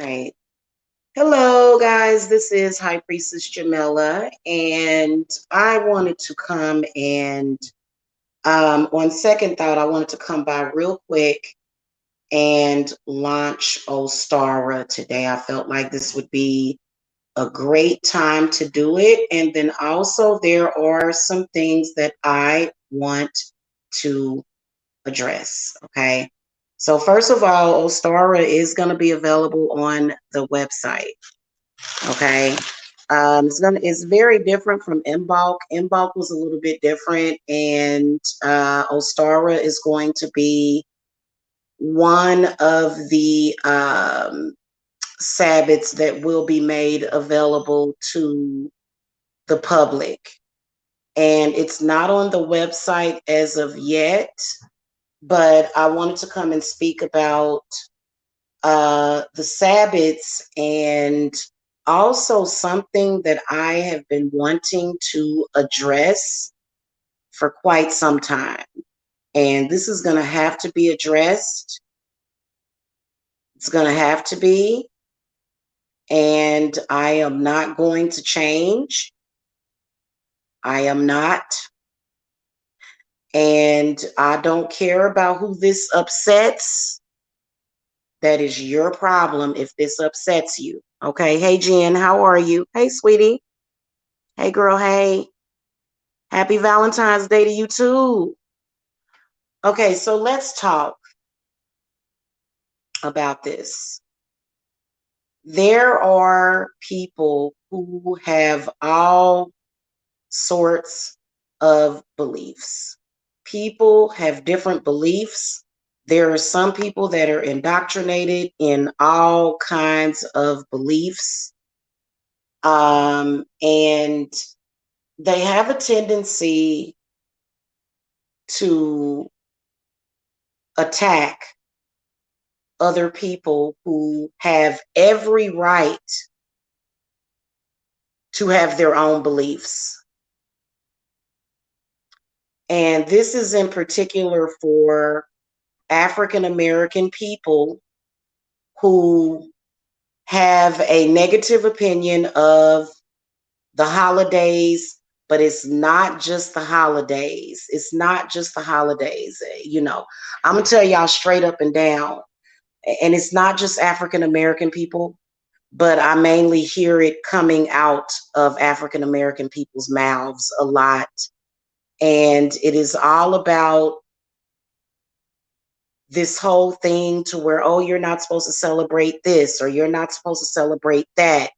Right. Hello, guys. This is High Priestess Jamila, and I wanted to come and, on second thought, I wanted to come by real quick and launch Ostara today. I felt like this would be a great time to do it. And then also, there are some things that I want to address. Okay. So, first of all, Ostara is going to be available on the website. Okay. It's very different from Embulk. Embulk was a little bit different, and Ostara is going to be one of the Sabbats that will be made available to the public. And it's not on the website as of yet, but I wanted to come and speak about the Sabbats, and also something that I have been wanting to address for quite some time. And this is going to have to be addressed. It's going to have to be. And I am not going to change. I am not. And I don't care about who this upsets. That is your problem if this upsets you. Okay. Hey, Jen, how are you? Hey, sweetie. Hey, girl. Hey. Happy Valentine's Day to you, too. Okay, so let's talk about this. There are people who have all sorts of beliefs. People have different beliefs. There are some people that are indoctrinated in all kinds of beliefs. And they have a tendency to attack other people who have every right to have their own beliefs. And this is in particular for African American people who have a negative opinion of the holidays, but it's not just the holidays. It's not just the holidays. You know, I'm going to tell y'all straight up and down, and it's not just African American people, but I mainly hear it coming out of African American people's mouths a lot. And it is all about this whole thing to where, oh, you're not supposed to celebrate this, or you're not supposed to celebrate that,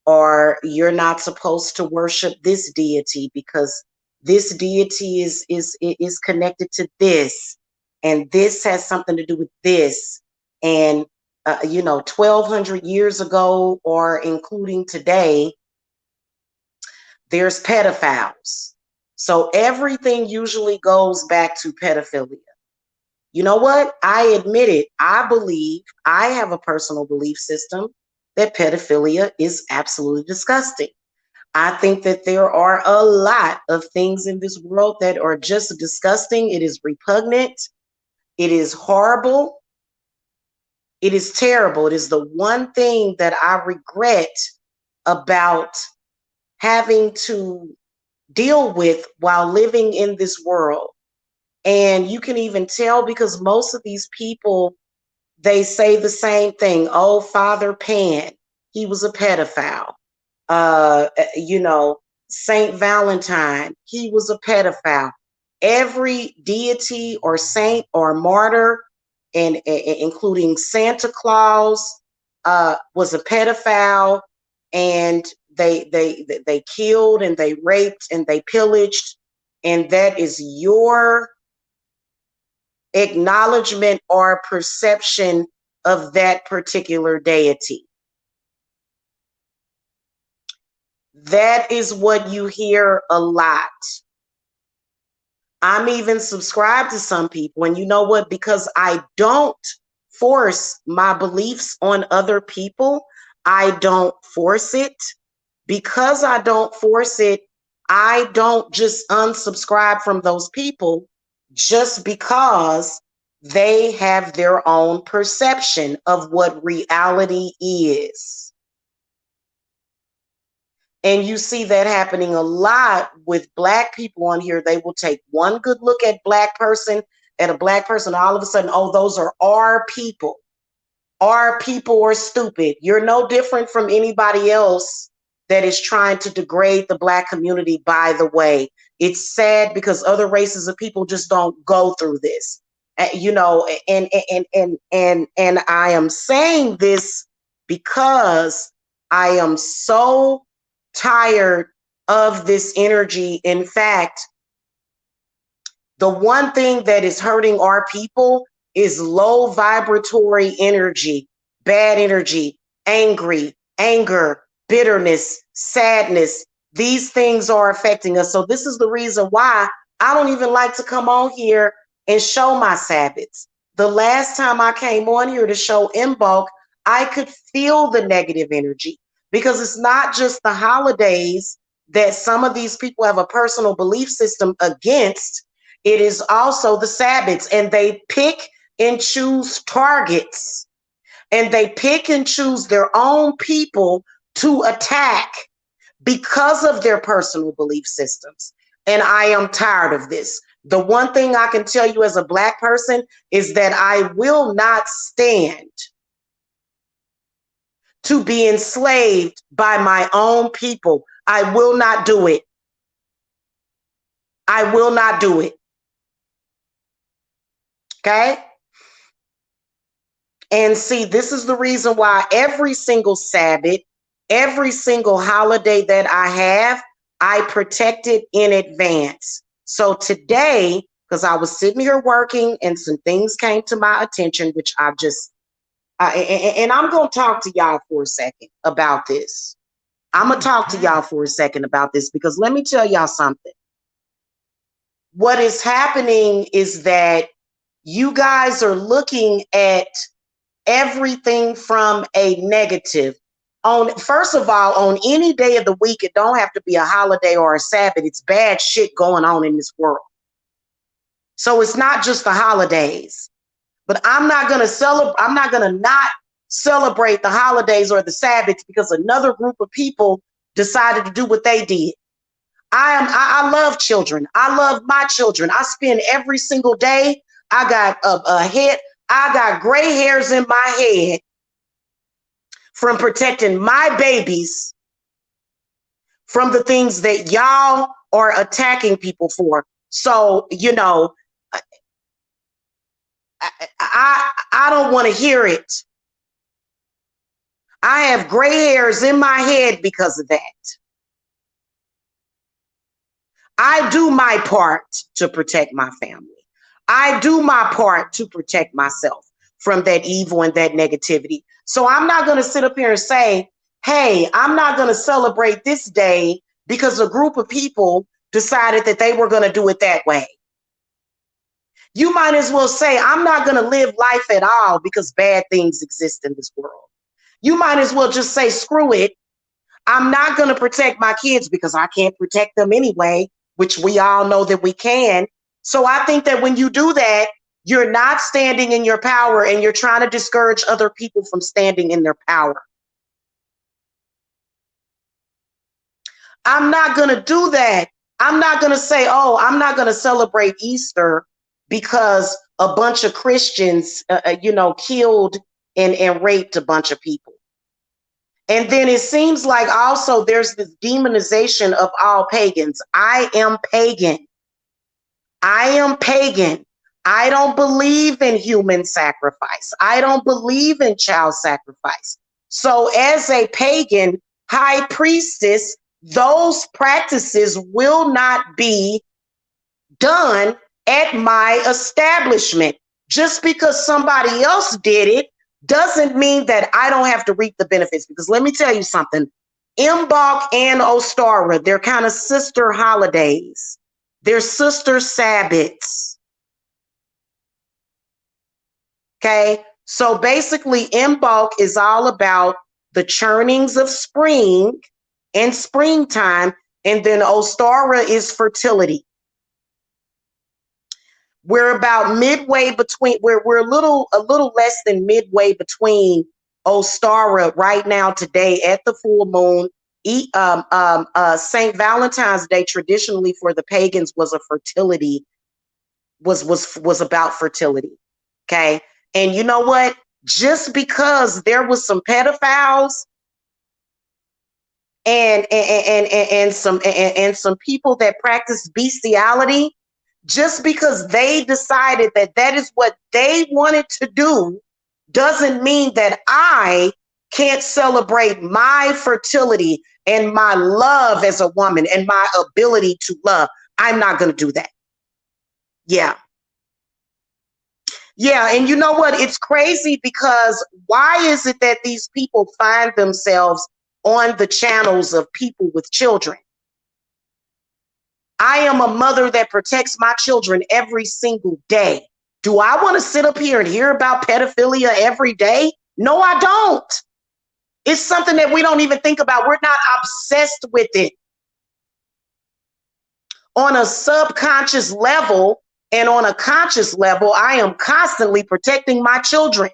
or you're not supposed to worship this deity because this deity is connected to this, and this has something to do with this. And 1,200 years ago, or including today, there's pedophiles. So everything usually goes back to pedophilia. You know what? I admit it. I have a personal belief system that pedophilia is absolutely disgusting. I think that there are a lot of things in this world that are just disgusting. It is repugnant. It is horrible. It is terrible. It is the one thing that I regret about having to deal with while living in this world. And you can even tell because most of these people, they say the same thing. Oh, Father Pan, he was a pedophile. Saint Valentine, he was a pedophile. Every deity or saint or martyr, and including Santa Claus, was a pedophile, and they killed and they raped and they pillaged, and that is your acknowledgement or perception of that particular deity. That is what you hear a lot. I'm even subscribed to some people, and you know what? Because I don't force my beliefs on other people, I don't force it. Because I don't force it, I don't just unsubscribe from those people just because They have their own perception of what reality is. And you see that happening a lot with Black people on here. They will take one good look at a Black person, all of a sudden, oh, those are our people. Our people are stupid. You're no different from anybody else that is trying to degrade the Black community, by the way. It's sad because other races of people just don't go through this. You know, and I am saying this because I am so tired of this energy. In fact, the one thing that is hurting our people is low vibratory energy, bad energy, anger, bitterness, sadness. These things are affecting us. So this is the reason why I don't even like to come on here and show my Sabbats. The last time I came on here to show in bulk, I could feel the negative energy, because it's not just the holidays that some of these people have a personal belief system against. It is also the Sabbats, and they pick and choose targets, and they pick and choose their own people to attack because of their personal belief systems. And I am tired of this. The one thing I can tell you as a Black person is that I will not stand to be enslaved by my own people. I will not do it. I will not do it. Okay? And see, this is the reason why every single Sabbath, every single holiday that I have, I protect it in advance. So today, because I was sitting here working and some things came to my attention, which I've just, and I'm going to talk to y'all for a second about this. I'm going to talk to y'all for a second about this, because let me tell y'all something. What is happening is that you guys are looking at everything from a negative. First of all, on any day of the week, it don't have to be a holiday or a Sabbath. It's bad shit going on in this world. So it's not just the holidays. But I'm not going to celebrate. I'm not going to not celebrate the holidays or the Sabbats because another group of people decided to do what they did. I love children. I love my children. I spend every single day. I got a head. I got gray hairs in my head from protecting my babies from the things that y'all are attacking people for. So, you know, I don't want to hear it. I have gray hairs in my head because of that. I do my part to protect my family. I do my part to protect myself from that evil and that negativity. So I'm not going to sit up here and say, hey, I'm not going to celebrate this day because a group of people decided that they were going to do it that way. You might as well say, I'm not going to live life at all because bad things exist in this world. You might as well just say, screw it. I'm not going to protect my kids because I can't protect them anyway, which we all know that we can. So I think that when you do that, you're not standing in your power and you're trying to discourage other people from standing in their power. I'm not going to do that. I'm not going to say, oh, I'm not going to celebrate Easter because a bunch of Christians, killed and raped a bunch of people. And then it seems like also there's this demonization of all pagans. I am pagan. I am pagan. I don't believe in human sacrifice. I don't believe in child sacrifice. So as a pagan high priestess, those practices will not be done at my establishment. Just because somebody else did it doesn't mean that I don't have to reap the benefits. Because let me tell you something, Imbolc and Ostara, they're kind of sister holidays. They're sister Sabbats. Okay, so basically Imbolc is all about the churnings of spring and springtime, and then Ostara is fertility. We're about midway between, we're a little less than midway between Ostara right now today at the full moon. St. Valentine's Day traditionally for the pagans was a fertility, was about fertility. Okay. And you know what? Just because there was some pedophiles and some people that practice bestiality, just because they decided that that is what they wanted to do, doesn't mean that I can't celebrate my fertility and my love as a woman and my ability to love. I'm not going to do that. Yeah. Yeah. And you know what? It's crazy because why is it that these people find themselves on the channels of people with children? I am a mother that protects my children every single day. Do I want to sit up here and hear about pedophilia every day? No, I don't. It's something that we don't even think about. We're not obsessed with it. On a subconscious level and on a conscious level, I am constantly protecting my children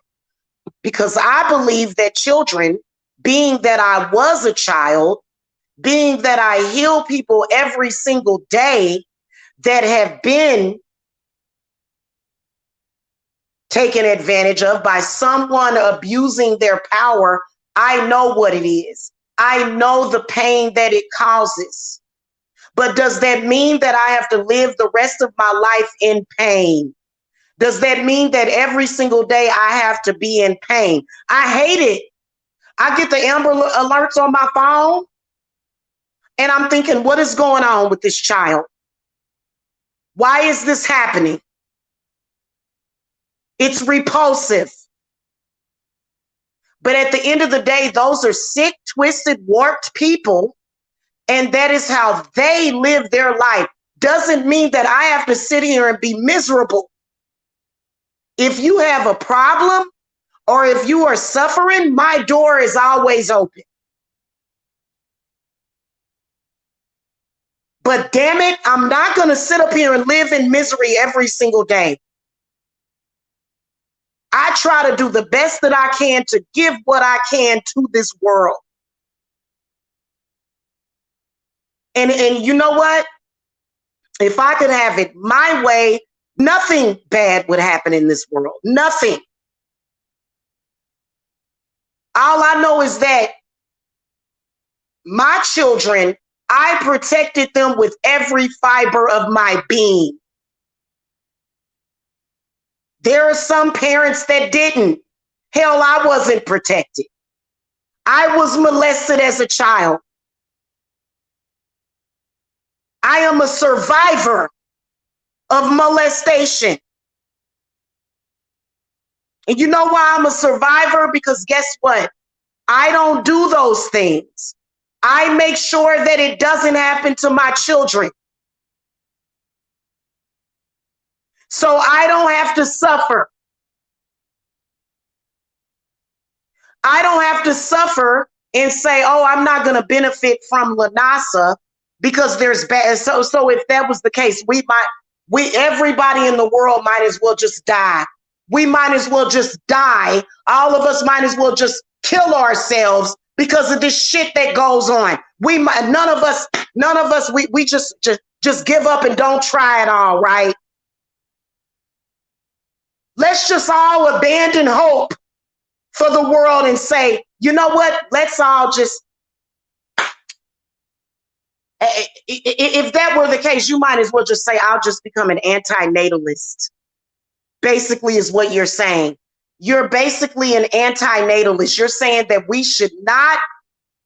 because I believe that children, being that I was a child, being that I heal people every single day that have been taken advantage of by someone abusing their power, I know what it is. I know the pain that it causes. But does that mean that I have to live the rest of my life in pain? Does that mean that every single day I have to be in pain? I hate it. I get the Amber Alerts on my phone and I'm thinking, what is going on with this child? Why is this happening? It's repulsive. But at the end of the day, those are sick, twisted, warped people. And that is how they live their life. Doesn't mean that I have to sit here and be miserable. If you have a problem or if you are suffering, my door is always open. But damn it, I'm not going to sit up here and live in misery every single day. I try to do the best that I can to give what I can to this world. And you know what? If I could have it my way, nothing bad would happen in this world. Nothing. All I know is that my children, I protected them with every fiber of my being. There are some parents that didn't. Hell, I wasn't protected. I was molested as a child. I am a survivor of molestation. And you know why I'm a survivor? Because guess what? I don't do those things. I make sure that it doesn't happen to my children. So I don't have to suffer. I don't have to suffer and say, oh, I'm not going to benefit from LaNasa because there's bad. So if that was the case, everybody in the world might as well just die. We might as well just die. All of us might as well just kill ourselves because of this shit that goes on. None of us, we just give up and don't try it all, right? Let's just all abandon hope for the world and say, you know what? Let's all just, if that were the case, you might as well just say, I'll just become an anti-natalist. Basically is what you're saying. You're basically an anti-natalist. You're saying that we should not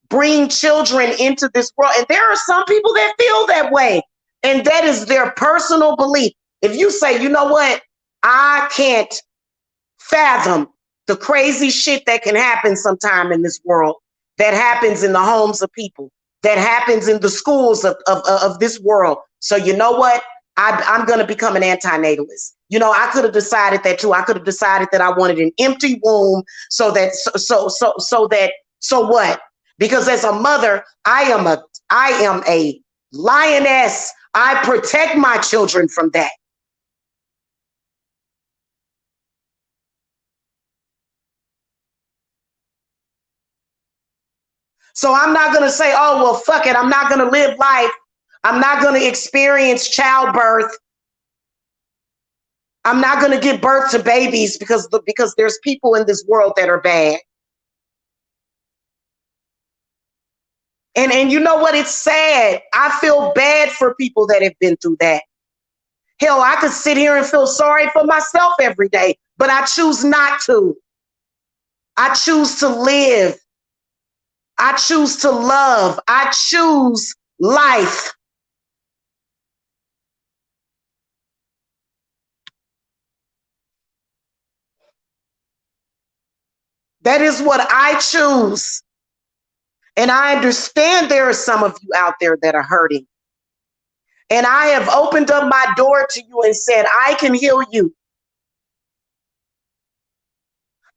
bring children into this world. And there are some people that feel that way. And that is their personal belief. If you say, you know what? I can't fathom the crazy shit that can happen sometime in this world, that happens in the homes of people, that happens in the schools of this world. So you know what? I'm going to become an anti-natalist. You know, I could have decided that too. I could have decided that I wanted an empty womb so what? Because as a mother, I am a lioness. I protect my children from that. So I'm not going to say, oh, well, fuck it. I'm not going to live life. I'm not going to experience childbirth. I'm not going to give birth to babies because there's people in this world that are bad. And you know what? It's sad. I feel bad for people that have been through that. Hell, I could sit here and feel sorry for myself every day, but I choose not to. I choose to live. I choose to love. I choose life. That is what I choose. And I understand there are some of you out there that are hurting. And I have opened up my door to you and said, I can heal you.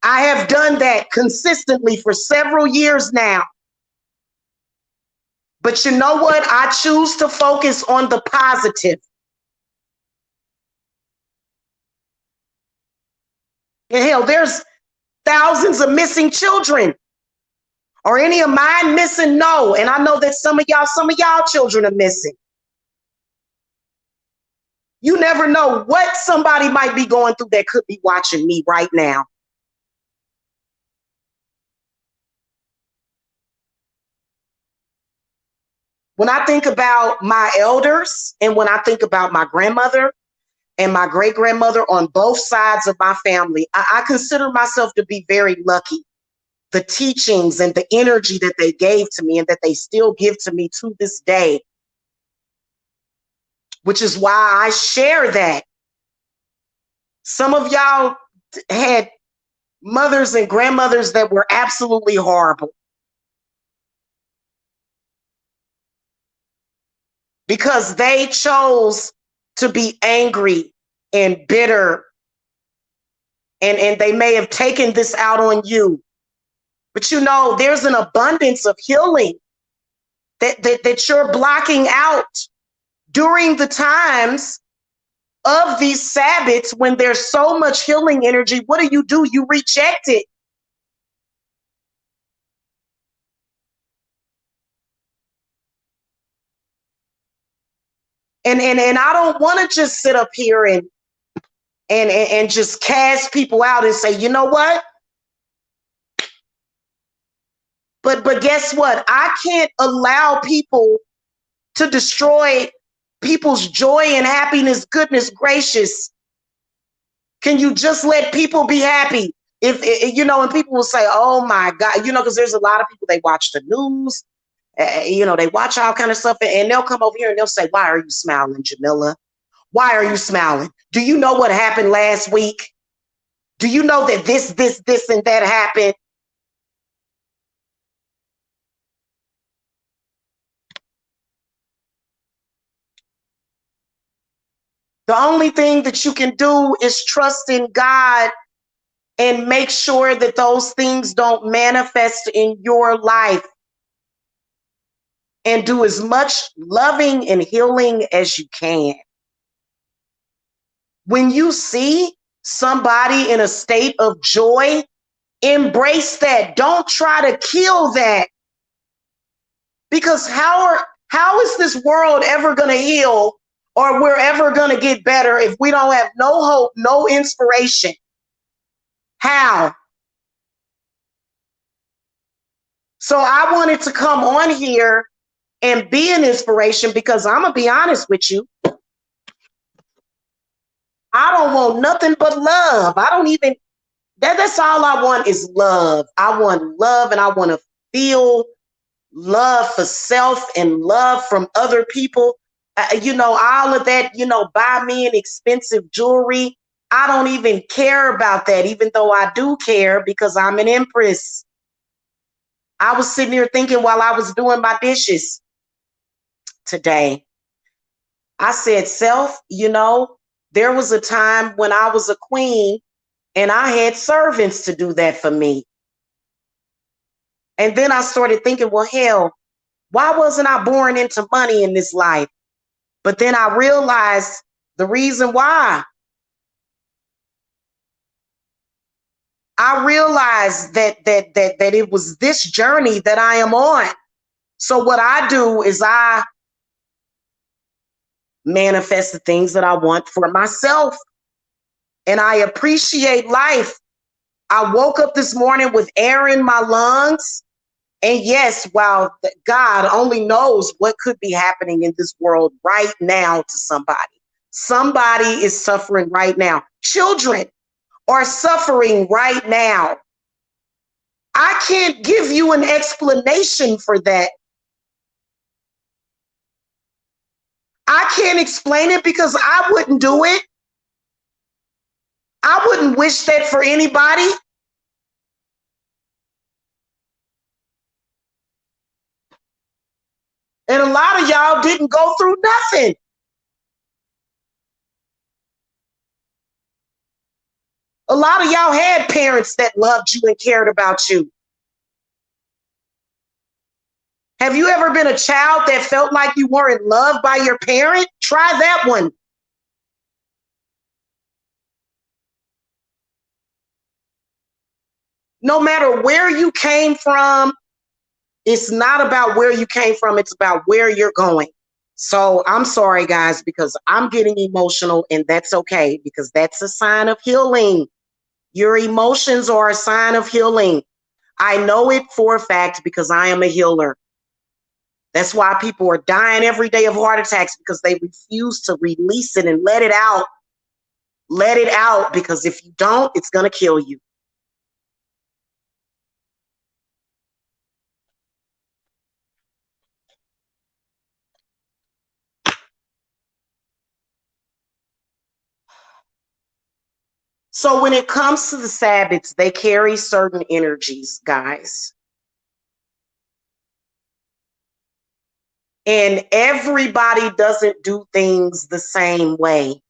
I have done that consistently for several years now. But you know what? I choose to focus on the positive. And hell, there's thousands of missing children. Are any of mine missing? No. And I know that some of y'all children are missing. You never know what somebody might be going through that could be watching me right now. When I think about my elders and when I think about my grandmother and my great grandmother on both sides of my family, I consider myself to be very lucky. The teachings and the energy that they gave to me and that they still give to me to this day, which is why I share that. Some of y'all had mothers and grandmothers that were absolutely horrible because they chose to be angry and bitter, and they may have taken this out on you. But you know, there's an abundance of healing that you're blocking out during the times of these Sabbats when there's so much healing energy. What do? You reject it. And I don't want to just sit up here and just cast people out and say, you know what? But guess what? I can't allow people to destroy people's joy and happiness. Goodness gracious. Can you just let people be happy? If you know, and people will say, oh my God, you know, because there's a lot of people, they watch the news, you know, they watch all kind of stuff, and they'll come over here and they'll say, why are you smiling, Jamila? Why are you smiling? Do you know what happened last week? Do you know that this, and that happened? The only thing that you can do is trust in God and make sure that those things don't manifest in your life. And do as much loving and healing as you can. When you see somebody in a state of joy, embrace that. Don't try to kill that. Because how is this world ever going to heal, or we're ever going to get better if we don't have no hope, no inspiration? How? So I wanted to come on here and be an inspiration because I'm going to be honest with you. I don't want nothing but love. I don't even, that's all I want is love. I want love, and I want to feel love for self and love from other people. You know, all of that, you know, buy me an expensive jewelry. I don't even care about that, even though I do care because I'm an empress. I was sitting here thinking while I was doing my dishes today, I said, self, you know, there was a time when I was a queen and I had servants to do that for me. And then I started thinking, well, hell, why wasn't I born into money in this life? But then I realized the reason why. I realized that it was this journey that I am on. So what I do is I manifest the things that I want for myself. And I appreciate life. I woke up this morning with air in my lungs. And yes, while God only knows what could be happening in this world right now to somebody. Somebody is suffering right now. Children are suffering right now. I can't give you an explanation for that. I can't explain it because I wouldn't do it. I wouldn't wish that for anybody. And a lot of y'all didn't go through nothing. A lot of y'all had parents that loved you and cared about you. Have you ever been a child that felt like you weren't loved by your parent? Try that one. No matter where you came from, it's not about where you came from, it's about where you're going. So I'm sorry, guys, because I'm getting emotional, and that's okay, because that's a sign of healing. Your emotions are a sign of healing. I know it for a fact because I am a healer. That's why people are dying every day of heart attacks, because they refuse to release it and let it out. Let it out, because if you don't, it's going to kill you. So when it comes to the Sabbats, they carry certain energies, guys. And everybody doesn't do things the same way.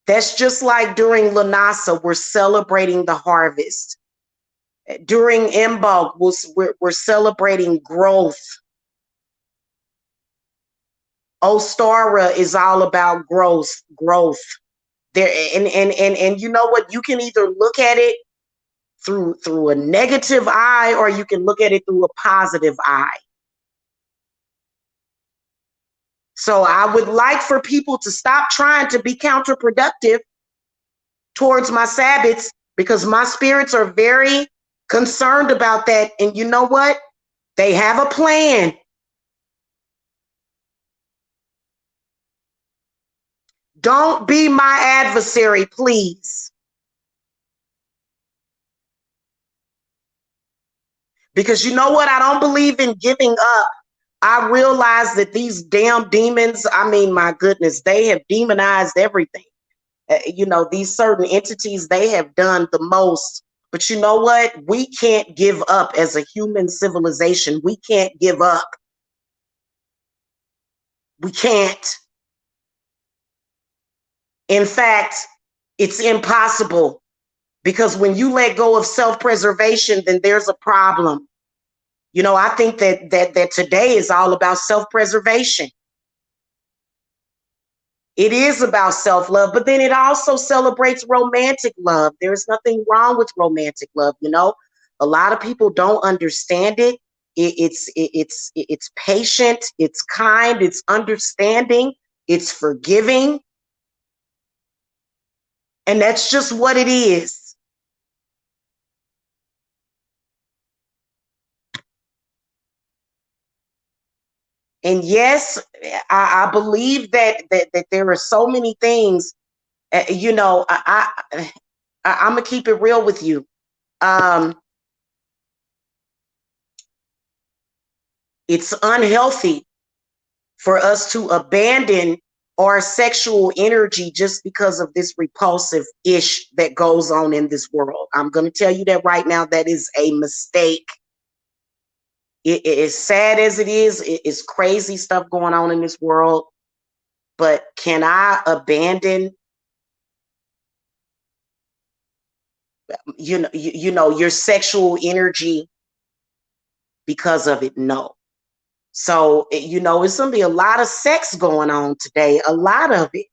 That's just like during Lanasa, we're celebrating the harvest. During Mbog, we're celebrating growth. Ostara is all about growth. There and you know what? You can either look at it through a negative eye, or you can look at it through a positive eye. So I would like for people to stop trying to be counterproductive towards my Sabbats, because my spirits are very concerned about that. And you know what? They have a plan. Don't be my adversary, please. Because you know what? I don't believe in giving up. I realize that these damn demons, I mean, my goodness, they have demonized everything. You know, these certain entities, they have done the most. But you know what? We can't give up as a human civilization. We can't give up. We can't. In fact, it's impossible, because when you let go of self-preservation, then there's a problem. You know, I think that today is all about self-preservation. It is about self-love, but then it also celebrates romantic love. There's nothing wrong with romantic love, you know. A lot of people don't understand it. It's patient, it's kind, it's understanding, it's forgiving, and that's just what it is. And yes, I believe that there are so many things. You know, I'm gonna keep it real with you. Um, it's unhealthy for us to abandon our sexual energy just because of this repulsive ish that goes on in this world. I'm going to tell you that right now. That is a mistake. It is sad as it is. It is crazy stuff going on in this world. But can I abandon, you know, your sexual energy because of it? No. So, you know, it's going to be a lot of sex going on today, a lot of it.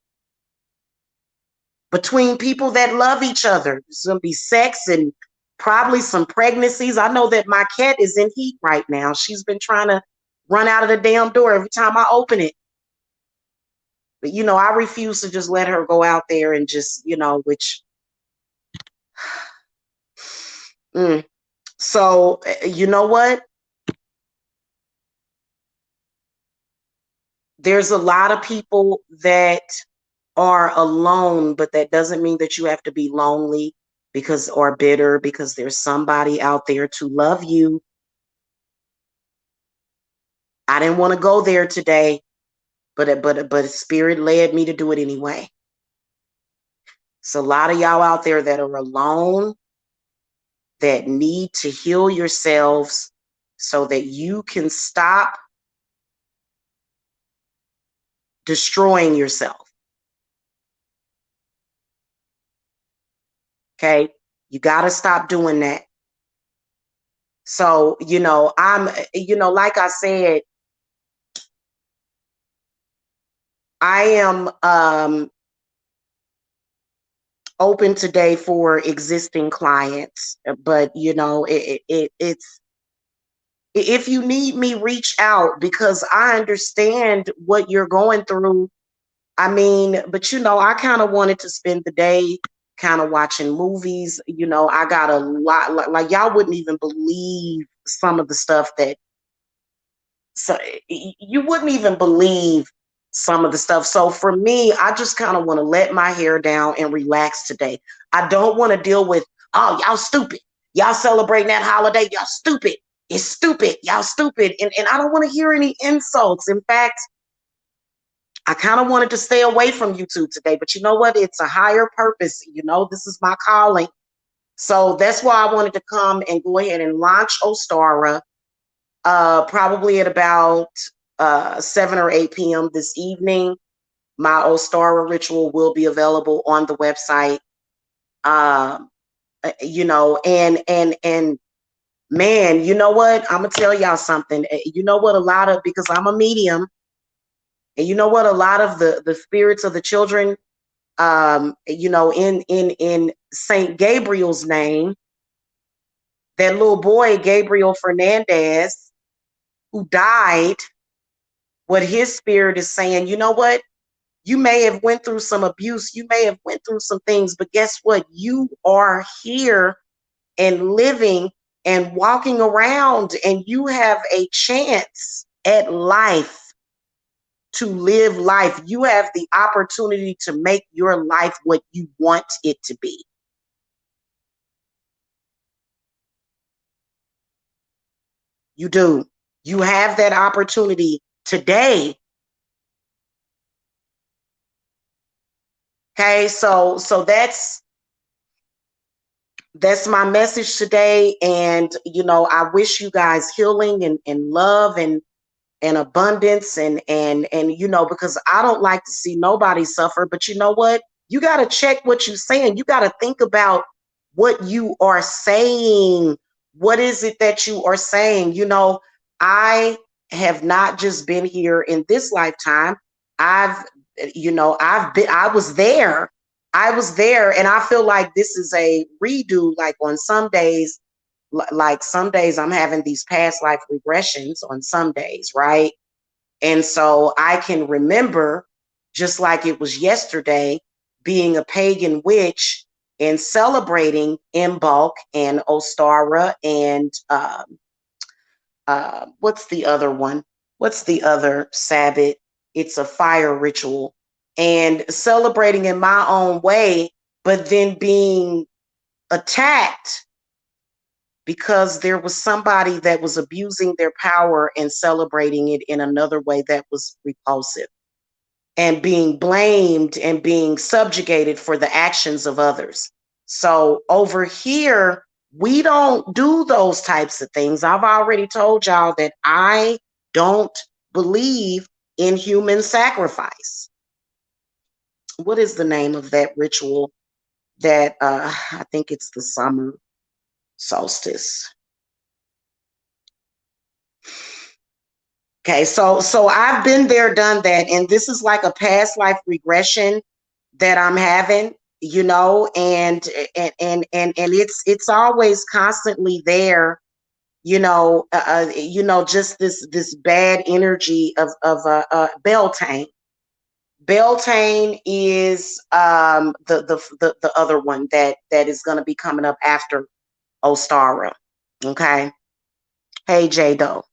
between people that love each other. There's going to be sex and probably some pregnancies. I know that my cat is in heat right now. She's been trying to run out of the damn door every time I open it. But, you know, I refuse to just let her go out there and just, you know, which. So, you know what? There's a lot of people that are alone, but that doesn't mean that you have to be lonely because or bitter, because there's somebody out there to love you. I didn't want to go there today, but spirit led me to do it anyway. So a lot of y'all out there that are alone, that need to heal yourselves so that you can stop destroying yourself. Okay? You got to stop doing that. So, you know, like I said, I am open today for existing clients, but you know, it's if you need me, reach out because I understand what you're going through. I mean, but you know, I kind of wanted to spend the day kind of watching movies. You know, I got a lot, like y'all wouldn't even believe some of the stuff that, so you wouldn't even believe some of the stuff. So for me, I just kind of want to let my hair down and relax today. I don't want to deal with, oh, y'all stupid. Y'all celebrating that holiday. Y'all stupid. It's stupid. Y'all stupid. And I don't want to hear any insults. In fact, I kind of wanted to stay away from YouTube today, but you know what? It's a higher purpose. You know, this is my calling. So that's why I wanted to come and go ahead and launch Ostara. Probably at about 7 or 8 p.m. this evening. My Ostara ritual will be available on the website. You know, and man, you know what? I'm gonna tell y'all something. You know what? A lot of, because I'm a medium, and you know what? A lot of the spirits of the children, you know, in Saint Gabriel's name, that little boy Gabriel Fernandez, who died. What his spirit is saying, you know what? You may have went through some abuse. You may have went through some things, but guess what? You are here and living and walking around, and you have a chance at life to live life. You have the opportunity to make your life what you want it to be. You do. You have that opportunity today. Okay, so that's my message today. And you know, I wish you guys healing and love and abundance and you know, because I don't like to see nobody suffer. But you know what? You got to check what you're saying. You got to think about what you are saying. What is it that you are saying? You know, I have not just been here in this lifetime. I've, you know, I was there. I was there, and I feel like this is a redo. Like on some days, like some days I'm having these past life regressions on some days, right? And so I can remember, just like it was yesterday, being a pagan witch and celebrating Imbolc and Ostara and what's the other one? What's the other Sabbat? It's a fire ritual, and celebrating in my own way, but then being attacked because there was somebody that was abusing their power and celebrating it in another way that was repulsive, and being blamed and being subjugated for the actions of others. So over here, we don't do those types of things. I've already told y'all that I don't believe in human sacrifice. What is the name of that ritual that I think it's the summer solstice? Okay, so I've been there, done that, and this is like a past life regression that I'm having. and it's always constantly there, just this bad energy of Beltane. Beltane is the other one that is going to be coming up after Ostara. Okay. Hey, J Doe.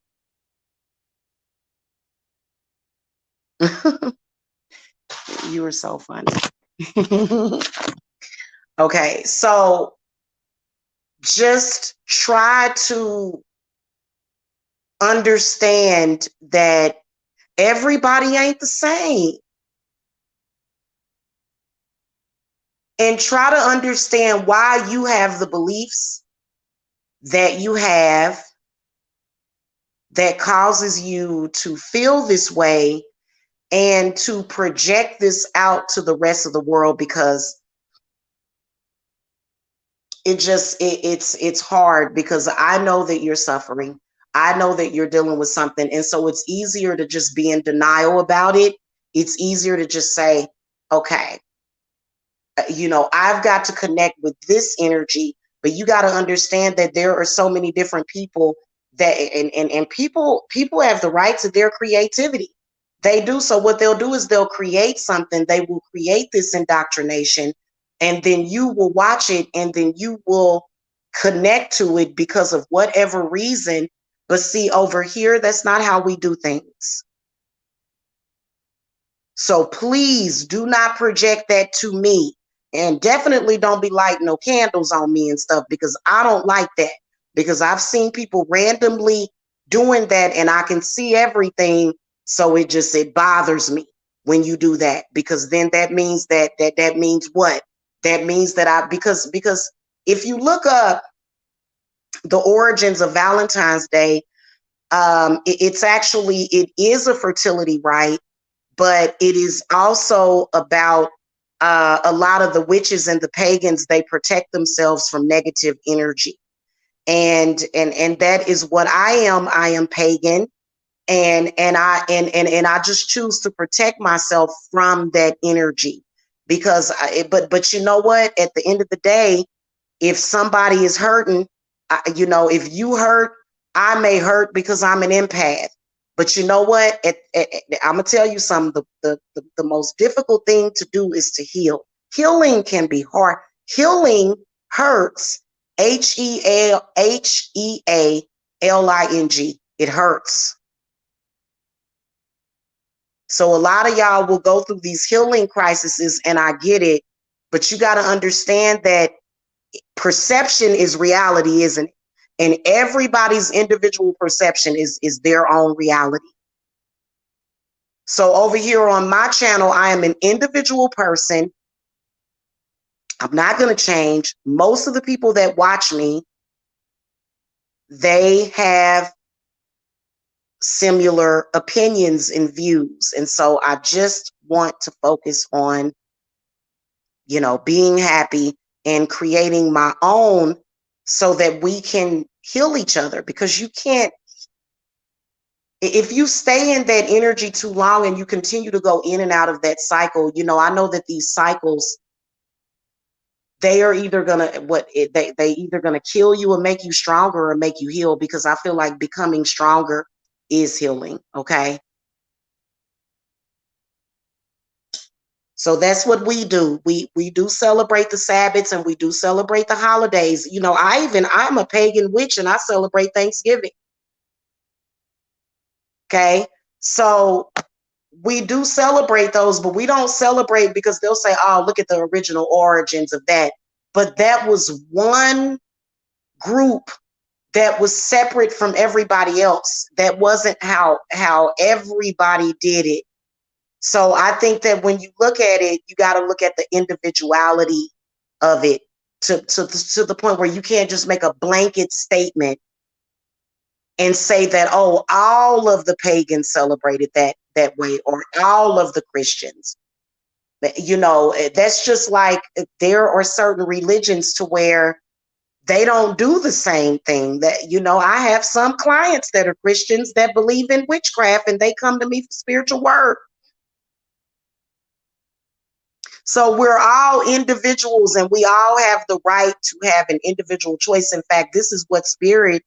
You were so funny. Okay, so just try to understand that everybody ain't the same. And try to understand why you have the beliefs that you have that causes you to feel this way and to project this out to the rest of the world, because it's hard, because I know that you're suffering. I know that you're dealing with something. And so it's easier to just be in denial about it. It's easier to just say, okay, I've got to connect with this energy, but you got to understand that there are so many different people that, and people have the right to their creativity. They do. So what they'll do is they'll create something. They will create this indoctrination, and then you will watch it, and then you will connect to it because of whatever reason. But see, over here, that's not how we do things. So please do not project that to me. And definitely don't be lighting no candles on me and stuff, because I don't like that. Because I've seen people randomly doing that, and I can see everything. So it bothers me when you do that, because then that means that means what? That means that because if you look up the origins of Valentine's Day, it is a fertility rite, but it is also about a lot of the witches and the pagans. They protect themselves from negative energy, and that is what I am. I am pagan, and I just choose to protect myself from that energy, because but you know what? At the end of the day, if somebody is hurting, if you hurt, I may hurt because I'm an empath. But you know what? I'm gonna tell you something. The most difficult thing to do is to heal. Healing can be hard. Healing hurts. Healing. It hurts. So a lot of y'all will go through these healing crises, and I get it. But you got to understand that perception is reality, isn't it? And everybody's individual perception is their own reality. So over here on my channel, I am an individual person. I'm not going to change. Most of the people that watch me, they have similar opinions and views. And so I just want to focus on, being happy and creating my own, so that we can heal each other. Because you can't, if you stay in that energy too long and you continue to go in and out of that cycle, I know that these cycles, they are either gonna they either gonna kill you or make you stronger or make you heal, because I feel like becoming stronger is healing. Okay. So that's what we do. We do celebrate the Sabbats, and we do celebrate the holidays. I'm a pagan witch, and I celebrate Thanksgiving. Okay. So we do celebrate those, but we don't celebrate because they'll say, oh, look at the original origins of that. But that was one group that was separate from everybody else. That wasn't how everybody did it. So I think that when you look at it, you got to look at the individuality of it, to the point where you can't just make a blanket statement and say that, oh, all of the pagans celebrated that way, or all of the Christians. That's just like, there are certain religions to where they don't do the same thing. That, I have some clients that are Christians that believe in witchcraft, and they come to me for spiritual work. So we're all individuals and we all have the right to have an individual choice. In fact, this is what spirit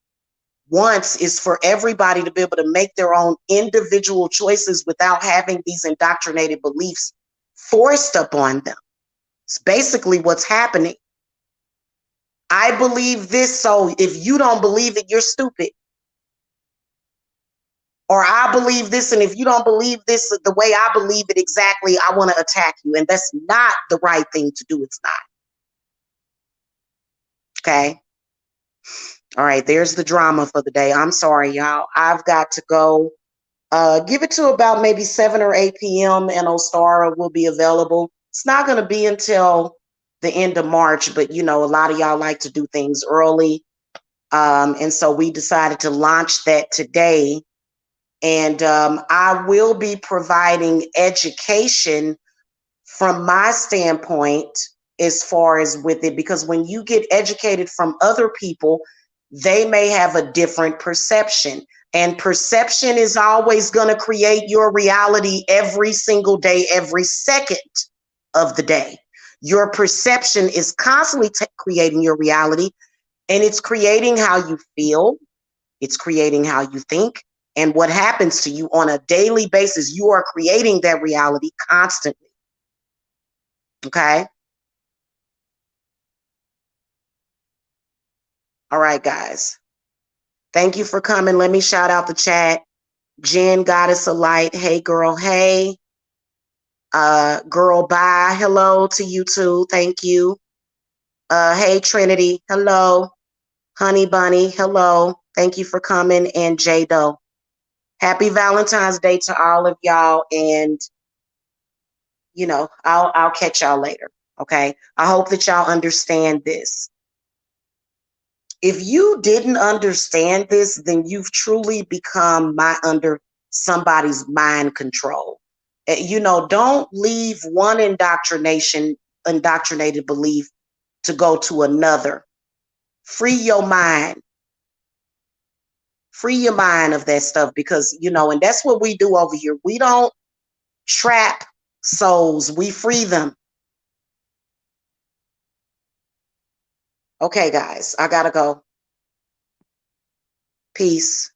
wants, is for everybody to be able to make their own individual choices without having these indoctrinated beliefs forced upon them. It's basically what's happening. I believe this, so if you don't believe it, you're stupid. Or I believe this, and if you don't believe this the way I believe it exactly, I want to attack you. And that's not the right thing to do. It's not. Okay. All right. There's the drama for the day. I'm sorry, y'all. I've got to go. Give it to about maybe 7 or 8 p.m. and Ostara will be available. It's not going to be until the end of March, but you know, a lot of y'all like to do things early. And so we decided to launch that today. And I will be providing education from my standpoint as far as with it, because when you get educated from other people, they may have a different perception. And perception is always going to create your reality every single day, every second of the day. Your perception is constantly creating your reality, and it's creating how you feel. It's creating how you think and what happens to you on a daily basis. You are creating that reality constantly. Okay. All right, guys. Thank you for coming. Let me shout out the chat. Jen, Goddess of Light. Hey, girl. Hey. Girl, bye. Hello to you too. Thank you. Hey, Trinity. Hello. Honey Bunny. Hello. Thank you for coming. And J Doe. Happy Valentine's Day to all of y'all. And you know, I'll catch y'all later. Okay. I hope that y'all understand this. If you didn't understand this, then you've truly become under somebody's mind control. You know, don't leave one indoctrinated belief to go to another. Free your mind. Free your mind of that stuff, because, you know, and that's what we do over here. We don't trap souls. We free them. Okay, guys, I gotta go. Peace.